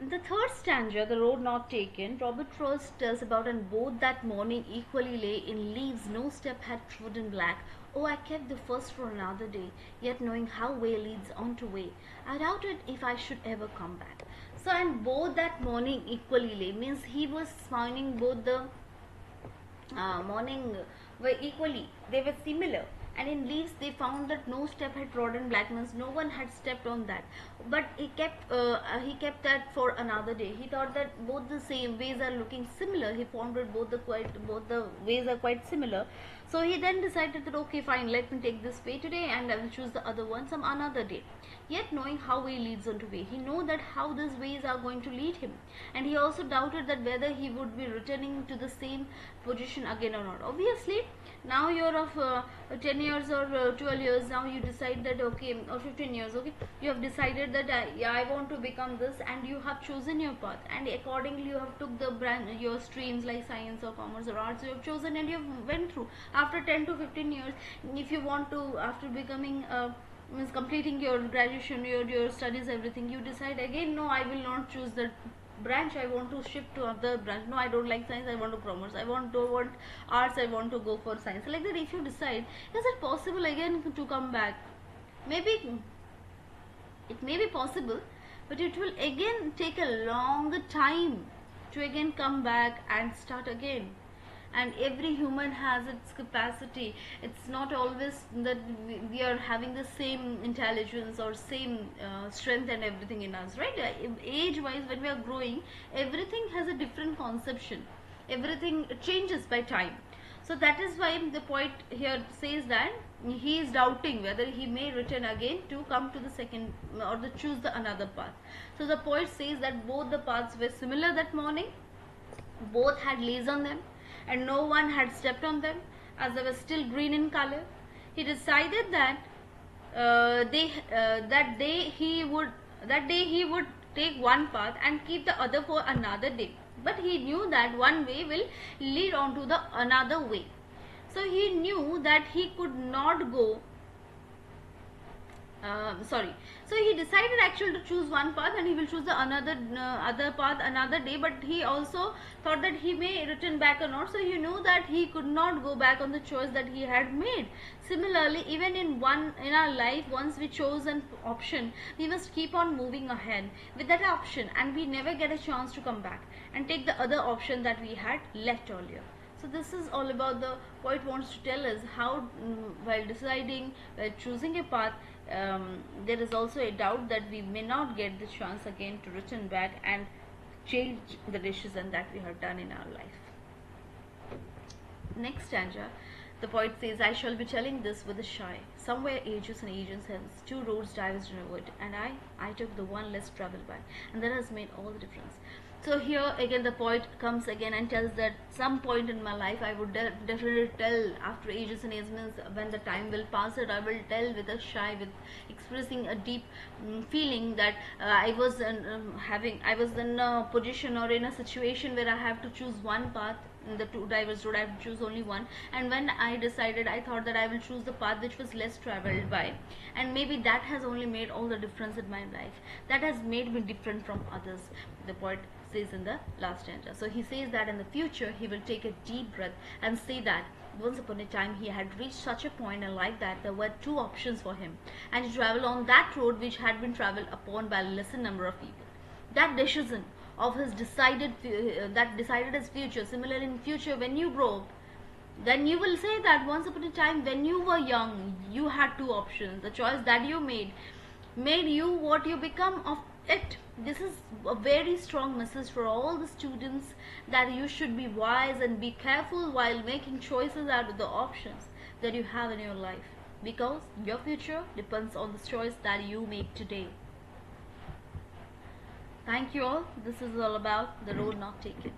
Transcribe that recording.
In the third stanza, The Road Not Taken, Robert Frost tells about and both that morning equally lay in leaves no step had trodden black. Oh, I kept the first for another day, yet knowing how way leads on to way, I doubted if I should ever come back. So, and both that morning equally lay means he was finding both the morning were equally, they were similar, and in leaves they found that no step had trodden blackness, no one had stepped on that, but he kept that for another day. He thought that both the same ways are looking similar, he found that both the ways are quite similar. So he then decided that okay, fine, let me take this way today and I will choose the other one some another day. Yet knowing how way leads on to way, he know that how these ways are going to lead him, and he also doubted that whether he would be returning to the same position again or not. Obviously, now you're of 10 years or 12 years, now you decide that okay, or 15 years, okay, you have decided that yeah, I want to become this, and you have chosen your path, and accordingly you have took the your streams like science or commerce or arts, you have chosen and you have went through. After 10 to 15 years, if you want to, after becoming means completing your graduation, your studies, everything, you decide again, no, I will not choose that branch, I want to shift to other branch, no, I don't like science, I want to commerce, I don't want arts, I want to go for science, like that. If you decide, is it possible again to come back? Maybe it may be possible, but it will again take a longer time to again come back and start again. And every human has its capacity. It's not always that we are having the same intelligence or same strength and everything in us, right? Age wise, when we are growing, everything has a different conception, everything changes by time. So that is why the poet here says that he is doubting whether he may return again to come to the second or to choose the another path. So the poet says that both the paths were similar that morning, both had leaves on them, and no one had stepped on them, as they were still green in color. He decided that that day he would take one path and keep the other for another day. But he knew that one way will lead on to the another way. So he knew that he could not go so he decided actually to choose one path and he will choose the other path another day, but he also thought that he may return back or not. So he knew that he could not go back on the choice that he had made. Similarly, even in our life, once we chose an option, we must keep on moving ahead with that option, and we never get a chance to come back and take the other option that we had left earlier. So this is all about, the poet wants to tell us how while deciding, while choosing a path, there is also a doubt that we may not get the chance again to return back and change the decision that we have done in our life. Next stanza, the poet says, I shall be telling this with a shy. Somewhere ages and ages hence, two roads diverged in a wood, and I took the one less traveled by, and that has made all the difference. So here again the poet comes again and tells that some point in my life I would definitely tell after ages and ages, means when the time will pass it, I will tell with a shy, with expressing a deep feeling that I was in a position or in a situation where I have to choose one path. In the two diverse road, I have to choose only one, and when I decided, I thought that I will choose the path which was less traveled by, and maybe that has only made all the difference in my life, that has made me different from others, the poet says in the last stanza. So he says that in the future he will take a deep breath and say that once upon a time he had reached such a point in life that there were two options for him, and to travel on that road which had been traveled upon by a lesser number of people. That decision of his decided his future. Similar in future, when you grow up, then you will say that once upon a time when you were young, you had two options. The choice that you made you what you become of it. This is a very strong message for all the students, that you should be wise and be careful while making choices out of the options that you have in your life, because your future depends on the choice that you make today. Thank you all. This is all about The Road Not Taken.